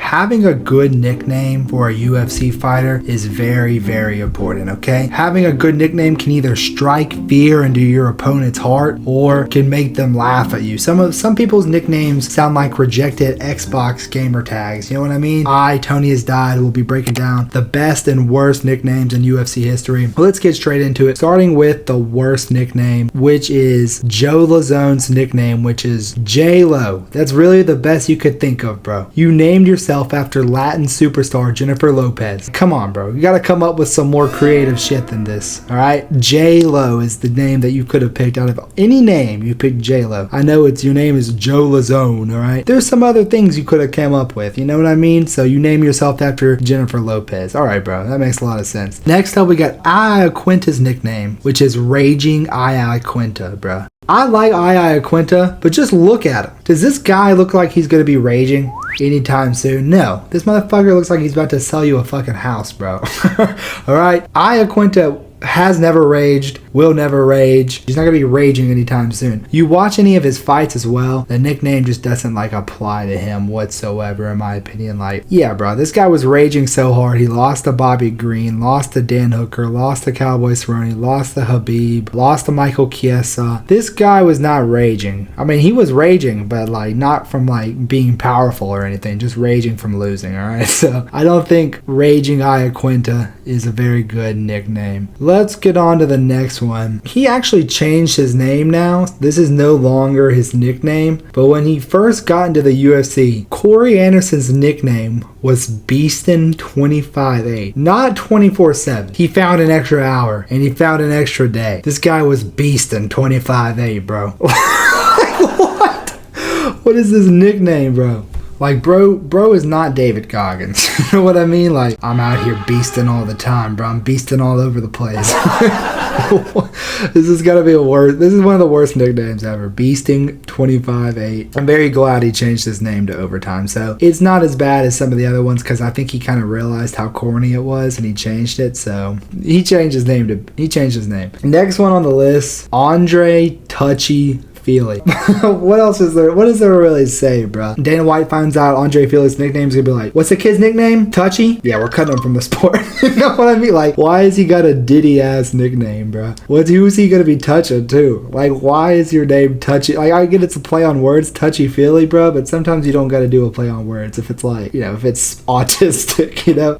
having a good nickname for a UFC fighter is very, very important, okay? Having a good nickname can either strike fear into your opponent's heart or can make them laugh at you. Some people's nicknames sound like rejected Xbox gamer tags, you know what I mean? Tony Has Died will be breaking down the best and worst nicknames in UFC history. Well, let's get straight into it, starting with the worst nickname, which is Joe Lazone's nickname, which is J-Lo. That's really the best you could think of, bro. You named yourself after Latin superstar Jennifer Lopez. Come on, bro. You gotta come up with some more creative shit than this, alright? J-Lo is the name that you could have picked. Out of any name, you picked J-Lo. I know your name is Joe Lazone, alright? There's some other things you could have come up with, you know what I mean? So you name yourself after Jennifer Lopez. Alright, bro. That makes a lot of sense. Next up, we got Iaquinta's nickname, which is Raging Iaquinta, bro. I like Iaquinta, but just look at him. Does this guy look like he's gonna be raging anytime soon? No. This motherfucker looks like he's about to sell you a fucking house, bro. Alright? Iaquinta has never raged, will never rage. He's not gonna be raging anytime soon. You watch any of his fights as well, the nickname just doesn't like apply to him whatsoever, in my opinion. Like, yeah, bro, this guy was raging so hard. He lost to Bobby Green, lost to Dan Hooker, lost to Cowboy Cerrone, lost to Habib, lost to Michael Chiesa. This guy was not raging. I mean, he was raging, but like not from like being powerful or anything, just raging from losing, alright? So I don't think Raging Iaquinta is a very good nickname. Let's get on to the next one. He actually changed his name now. This is no longer his nickname, but when he first got into the UFC, Corey Anderson's nickname was Beastin'25-8, not 24/7. He found an extra hour and he found an extra day. This guy was Beastin'25-8, bro. What? What is this nickname, bro? Like, bro is not David Goggins. You know what I mean? Like, I'm out here beasting all the time, bro. I'm beasting all over the place. This is gotta be this is one of the worst nicknames ever. Beasting'25-8. I'm very glad he changed his name to Overtime. So it's not as bad as some of the other ones because I think he kind of realized how corny it was and he changed it. So he changed his name. Next one on the list, Andre Touchy Feely. What else is there? What is there to really say, bro? Dana White finds out Andre Feely's nickname's gonna be like, what's the kid's nickname? Touchy? Yeah, we're cutting him from the sport. You know what I mean? Like, why has he got a Diddy ass nickname, bro? Who's he gonna be touching too? Like, why is your name Touchy? Like, I get it's a play on words, Touchy Feely, bro, but sometimes you don't gotta do a play on words if it's like, you know, if it's autistic, you know?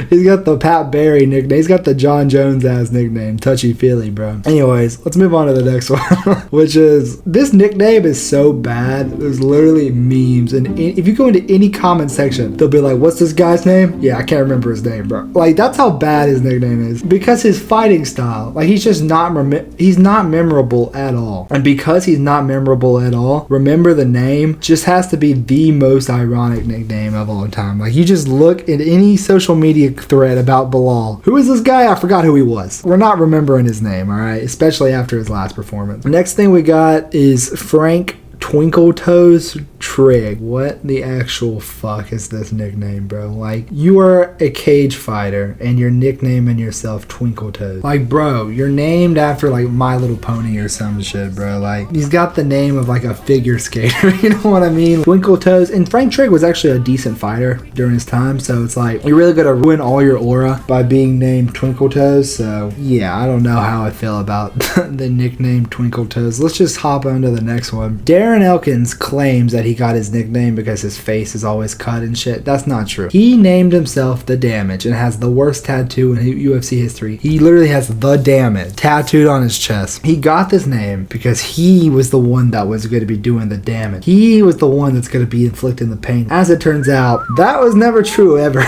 He's got the Pat Barry nickname. He's got the John Jones ass nickname, Touchy Feely, bro. Anyways, let's move on to the next one, which is, this nickname is so bad. There's literally memes, and if you go into any comment section, they'll be like, what's this guy's name? Yeah, I can't remember his name, bro. Like, that's how bad his nickname is, because his fighting style, like, he's just not he's not memorable at all. And because he's not memorable at all, remember the name just has to be the most ironic nickname of all time. Like, you just look at any social media thread about Bilal, who is this guy? I forgot who he was. We're not remembering his name, all right, especially after his last performance. Next thing we got is Frank Twinkle Toes Trigg. What the actual fuck is this nickname, bro? Like, you are a cage fighter and you're nicknaming yourself Twinkle Toes. Like, bro, you're named after like My Little Pony or some shit, bro. Like, he's got the name of like a figure skater. You know what I mean? Twinkle Toes. And Frank Trigg was actually a decent fighter during his time, so it's like you're really gonna ruin all your aura by being named Twinkle Toes. So yeah, I don't know how I feel about the nickname Twinkle Toes. Let's just hop on to the next one. Darren Elkins claims that he got his nickname because his face is always cut and shit. That's not true. He named himself The Damage and has the worst tattoo in UFC history. He literally has The Damage tattooed on his chest. He got this name because he was the one that was going to be doing the damage. He was the one that's going to be inflicting the pain. As it turns out, that was never true ever.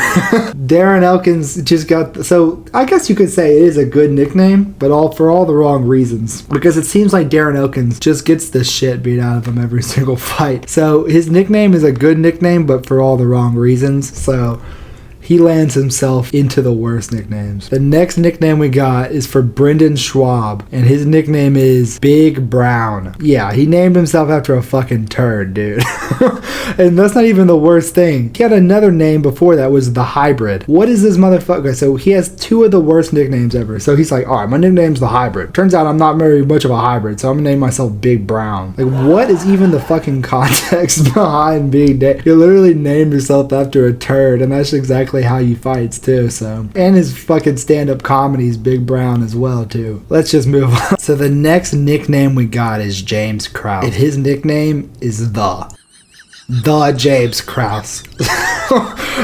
Darren Elkins just got... So I guess you could say it is a good nickname, but for all the wrong reasons. Because it seems like Darren Elkins just gets the shit beat out of him every single fight. So his nickname is a good nickname, but for all the wrong reasons. So he lands himself into the worst nicknames. The next nickname we got is for Brendan Schwab, and his nickname is Big Brown. Yeah, he named himself after a fucking turd, dude. And that's not even the worst thing. He had another name before that, was the Hybrid. What is this motherfucker? So he has two of the worst nicknames ever. So he's like, all right, my nickname's the Hybrid. Turns out I'm not very much of a hybrid, so I'm gonna name myself Big Brown. Like, what is even the fucking context behind being named? You literally named yourself after a turd, and that's exactly how he fights too. So, and his fucking stand-up comedy is Big Brown as well too. Let's just move on. So the next nickname we got is James Krause, and his nickname is the James Krause.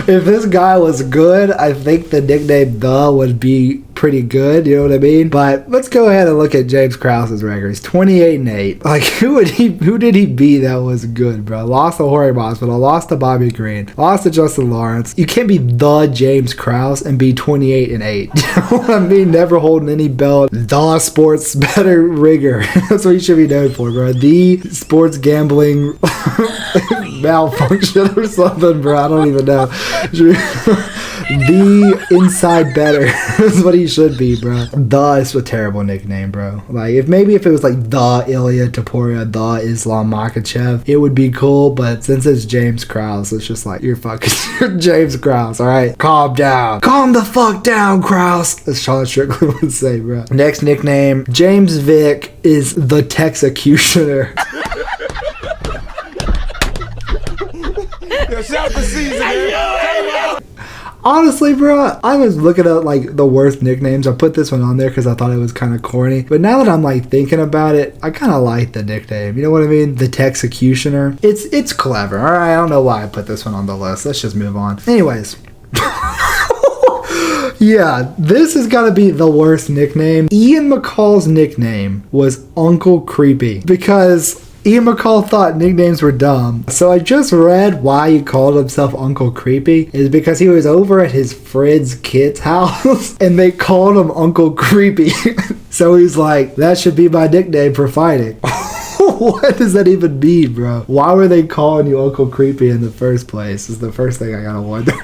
If this guy was good, I think the nickname The would be pretty good, you know what I mean? But let's go ahead and look at James Krause's record. He's 28-8. Like, who did he beat that was good, bro? Lost to Jorge Masvidal, lost to Bobby Green, lost to Justin Lawrence. You can't be the James Krause and be 28-8. You know what I mean? Never holding any belt. The sports better rigger. That's what you should be known for, bro. The sports gambling malfunction or something, bro. I don't even know. The inside better is what he should be, bro. The is a terrible nickname, bro. Like, if it was like the Ilya Topuria, the Islam Makhachev, it would be cool. But since it's James Krause, it's just like, you're fucking James Krause, all right? Calm down. Calm the fuck down, Krause. As Sean Strickland would say, bro. Next nickname, James Vick is the Texecutioner. Honestly, bro, I was looking at like the worst nicknames. I put this one on there because I thought it was kind of corny. But now that I'm like thinking about it, I kind of like the nickname. You know what I mean? The Texecutioner. It's clever. All right, I don't know why I put this one on the list. Let's just move on. Anyways. Yeah, this is gotta be the worst nickname. Ian McCall's nickname was Uncle Creepy because Ian McCall thought nicknames were dumb. So I just read why he called himself Uncle Creepy is because he was over at his friend's kid's house and they called him Uncle Creepy. So he's like, that should be my nickname for fighting. What does that even mean, bro? Why were they calling you Uncle Creepy in the first place is the first thing I gotta wonder.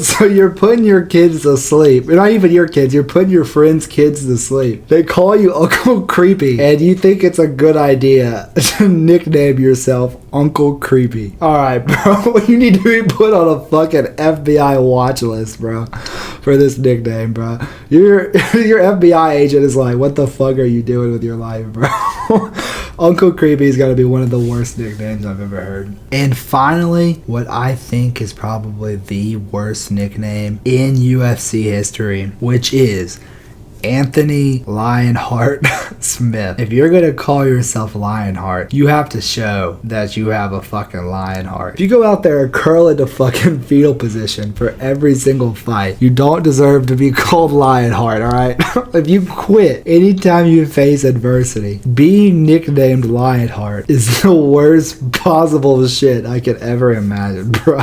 So you're putting your kids to sleep. Not even your kids, you're putting your friends' kids to sleep. They call you Uncle Creepy and you think it's a good idea to nickname yourself Uncle Creepy. Alright, bro. You need to be put on a fucking FBI watch list, bro, for this nickname, bro. Your FBI agent is like, what the fuck are you doing with your life, bro? Uncle Creepy is gonna be one of the worst nicknames I've ever heard. And finally, what I think is probably the worst nickname in UFC history, which is Anthony Lionheart Smith. If you're gonna call yourself Lionheart, you have to show that you have a fucking lion heart. If you go out there and curl into fucking fetal position for every single fight, you don't deserve to be called Lionheart, alright? If you quit anytime you face adversity, being nicknamed Lionheart is the worst possible shit I could ever imagine, bro.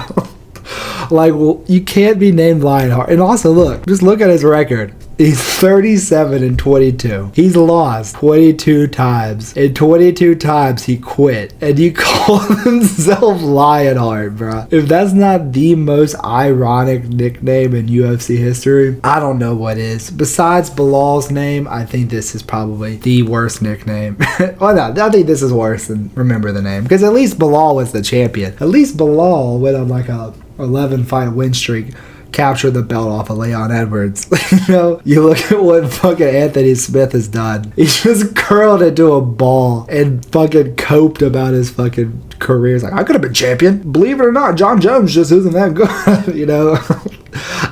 Like, well, you can't be named Lionheart. And also, look, just look at his record. He's 37-22. He's lost 22 times. And 22 times he quit. And you call himself Lionheart, bro. If that's not the most ironic nickname in UFC history, I don't know what is. Besides Bilal's name, I think this is probably the worst nickname. Well, no, I think this is worse than Remember the Name. Because at least Bilal was the champion. At least Bilal went on like a 11 fight win streak, captured the belt off of Leon Edwards. You know, you look at what fucking Anthony Smith has done. He just curled into a ball and fucking coped about his fucking career. He's like, I could have been champion. Believe it or not, John Jones just isn't that good. You know,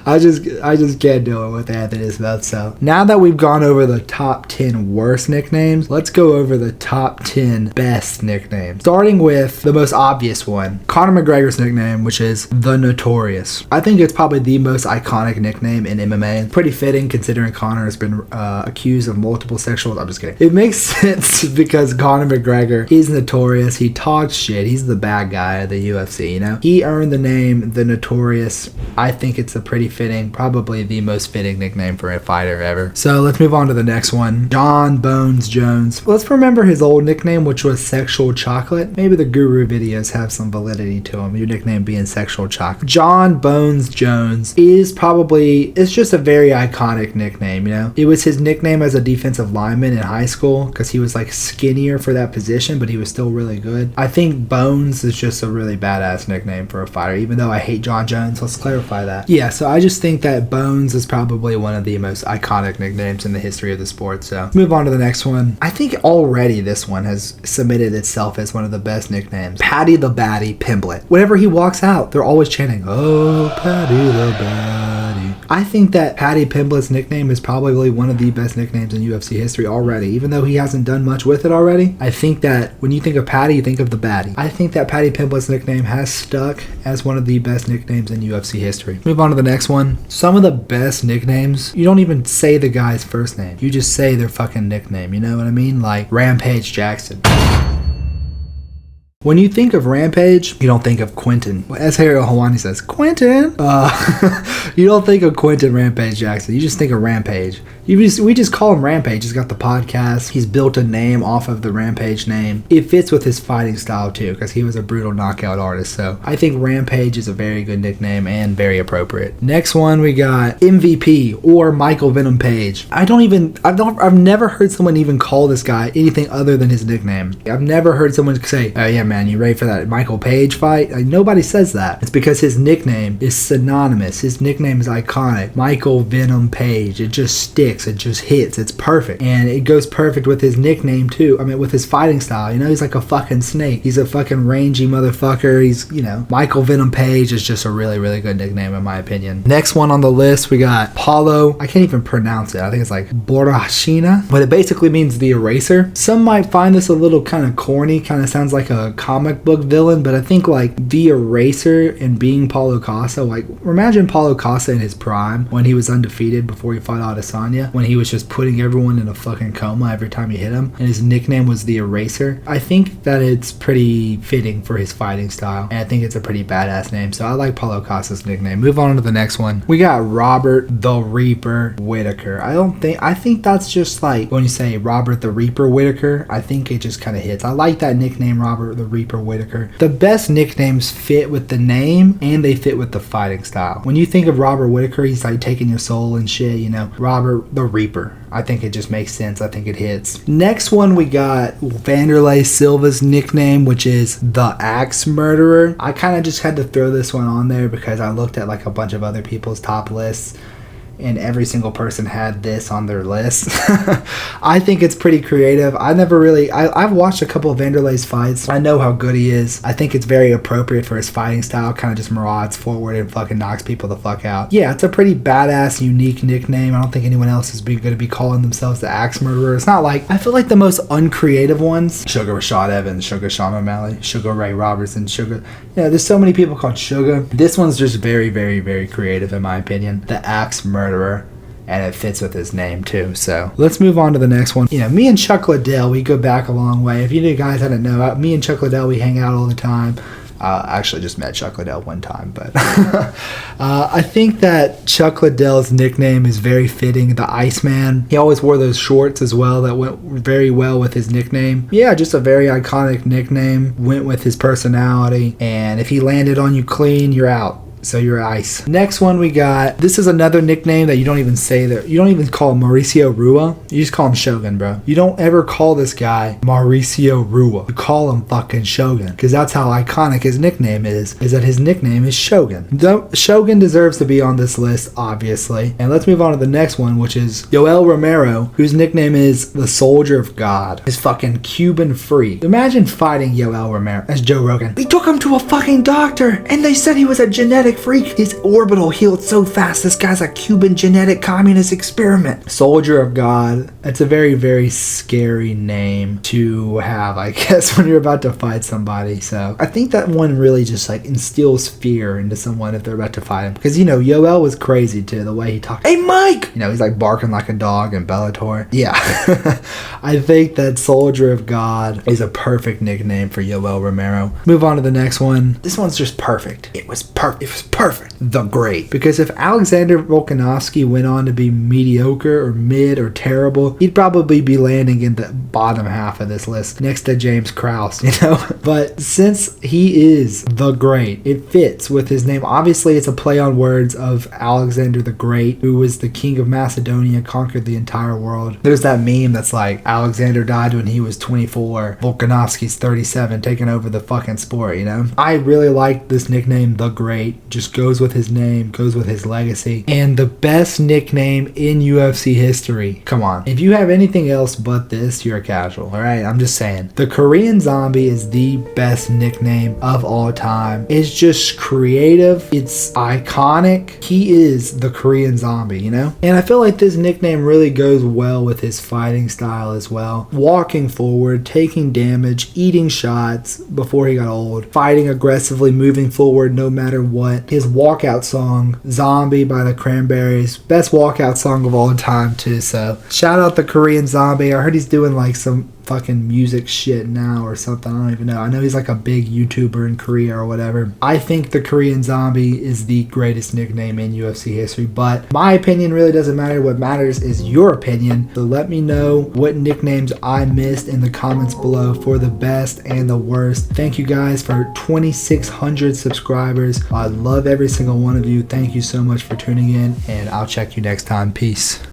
I just can't do it with Anthony Smith. So now that we've gone over the top 10 worst nicknames, let's go over the top 10 best nicknames. Starting with the most obvious one, Conor McGregor's nickname, which is The Notorious. I think it's probably the most iconic nickname in MMA. Pretty fitting considering Conor has been accused of multiple sexual... I'm just kidding. It makes sense because Conor McGregor is notorious. He talks shit. He's the bad guy of the UFC, you know? He earned the name The Notorious. I think it's a pretty fitting, probably the most fitting nickname for a fighter ever. So let's move on to the next one. John Bones Jones. Let's remember his old nickname, which was Sexual Chocolate. Maybe the Guru videos have some validity to him, your nickname being Sexual Chocolate. John Bones Jones is probably, it's just a very iconic nickname, you know? It was his nickname as a defensive lineman in high school because he was like skinnier for that position, but he was still really good. I think Bones is just a really badass nickname for a fighter, even though I hate John Jones. Let's clarify that. Yeah, so I just think that Bones is probably one of the most iconic nicknames in the history of the sport. So move on to the next one. I think already this one has submitted itself as one of the best nicknames. Paddy the Batty Pimblett. Whenever he walks out, they're always chanting, "Oh, Paddy the Batty." I think that Paddy Pimblett's nickname is probably one of the best nicknames in UFC history already, even though he hasn't done much with it already. I think that when you think of Paddy, you think of the Batty. I think that Paddy Pimblett's nickname has stuck as one of the best nicknames in UFC history. Move on to the next one. Some of the best nicknames, you don't even say the guy's first name. You just say their fucking nickname. You know what I mean? Like Rampage Jackson. When you think of Rampage, you don't think of Quentin. As Harry Hawani says, Quentin. You don't think of Quentin Rampage Jackson. You just think of Rampage. We just call him Rampage. He's got the podcast. He's built a name off of the Rampage name. It fits with his fighting style too, because he was a brutal knockout artist. So I think Rampage is a very good nickname and very appropriate. Next one we got MVP or Michael Venom Page. I've never heard someone even call this guy anything other than his nickname. I've never heard someone say, "Oh yeah, man, you ready for that Michael Page fight?" Like, nobody says that. It's because his nickname is synonymous. His nickname is iconic. Michael Venom Page. It just sticks. It just hits. It's perfect. And it goes perfect with his nickname too. I mean, with his fighting style. You know, he's like a fucking snake. He's a fucking rangy motherfucker. He's, you know, Michael Venom Page is just a really, really good nickname in my opinion. Next one on the list, we got Paulo. I can't even pronounce it. I think it's like Borrachina, but it basically means the eraser. Some might find this a little kind of corny, kind of sounds like a comic book villain, but I think like the eraser and being Paulo Costa, like imagine Paulo Costa in his prime when he was undefeated before he fought Adesanya, when he was just putting everyone in a fucking coma every time he hit him, and his nickname was the eraser. I think that it's pretty fitting for his fighting style, and I think it's a pretty badass name, so I like Paulo Costa's nickname. Move on to the next one. We got Robert the Reaper Whitaker. I think that's just like when you say Robert the Reaper Whitaker, I think it just kind of hits. I like that nickname, Robert the Reaper Whitaker. The best nicknames fit with the name and they fit with the fighting style. When you think of Robert Whitaker, he's like taking your soul and shit, you know. Robert the Reaper. I think it just makes sense. I think it hits. Next one, we got Vanderlei Silva's nickname, which is the Axe Murderer. I kind of just had to throw this one on there because I looked at like a bunch of other people's top lists, and every single person had this on their list. I think it's pretty creative. I've watched a couple of Vanderlei's fights. I know how good he is. I think it's very appropriate for his fighting style. Kind of just marauders forward and fucking knocks people the fuck out. Yeah, it's a pretty badass, unique nickname. I don't think anyone else is going to be calling themselves the Axe Murderer. It's not like, I feel like the most uncreative ones, Sugar Rashad Evans, Sugar Sean O'Malley, Sugar Ray Robertson, Sugar. Yeah, there's so many people called Sugar. This one's just very, very, very creative in my opinion. The Axe Murderer. And it fits with his name too. So let's move on to the next one. You know, me and Chuck Liddell, we go back a long way. If you guys hadn't know, me and Chuck Liddell, we hang out all the time. I actually just met Chuck Liddell one time, but I think that Chuck Liddell's nickname is very fitting. The Iceman. He always wore those shorts as well that went very well with his nickname. Yeah, just a very iconic nickname. Went with his personality. And if he landed on you clean, you're out. So you're ice. Next one we got, this is another nickname that you don't even say that. You don't even call Mauricio Rua. You just call him Shogun, bro. You don't ever call this guy Mauricio Rua. You call him fucking Shogun. Because that's how iconic his nickname is that his nickname is Shogun. Shogun deserves to be on this list, obviously. And let's move on to the next one, which is Yoel Romero, whose nickname is the Soldier of God. He's fucking Cuban free. Imagine fighting Yoel Romero. That's Joe Rogan. They took him to a fucking doctor and they said he was a genetic freak. His orbital healed so fast. This guy's a Cuban genetic communist experiment. Soldier of God. It's a very, very scary name to have, I guess, when you're about to fight somebody. So I think that one really just like instills fear into someone if they're about to fight him. Because, you know, Yoel was crazy too, the way he talked. Hey, Mike! You know, he's like barking like a dog in Bellator. Yeah. I think that Soldier of God is a perfect nickname for Yoel Romero. Move on to the next one. This one's just perfect. It was perfect. The Great. Because if Alexander Volkanovski went on to be mediocre or mid or terrible, he'd probably be landing in the bottom half of this list next to James Krause, you know? But since he is the Great, it fits with his name. Obviously, it's a play on words of Alexander the Great, who was the king of Macedonia, conquered the entire world. There's that meme that's like, Alexander died when he was 24, Volkanovski's 37, taking over the fucking sport, you know? I really like this nickname, the Great. Just goes with his name, goes with his legacy. And the best nickname in UFC history. Come on. If you have anything else but this, you're a casual, alright? I'm just saying. The Korean Zombie is the best nickname of all time. It's just creative. It's iconic. He is the Korean Zombie, you know? And I feel like this nickname really goes well with his fighting style as well. Walking forward, taking damage, eating shots before he got old, fighting aggressively, moving forward no matter what. His walkout song, Zombie by the Cranberries, best walkout song of all time too. So shout out the Korean Zombie. I heard he's doing like some fucking music shit now or something. I don't even know. I know he's like a big YouTuber in Korea or whatever. I think the Korean Zombie is the greatest nickname in UFC history, but my opinion really doesn't matter. What matters is your opinion. So let me know what nicknames I missed in the comments below for the best and the worst. Thank you guys for 2,600 subscribers. I love every single one of you. Thank you so much for tuning in, and I'll check you next time. Peace.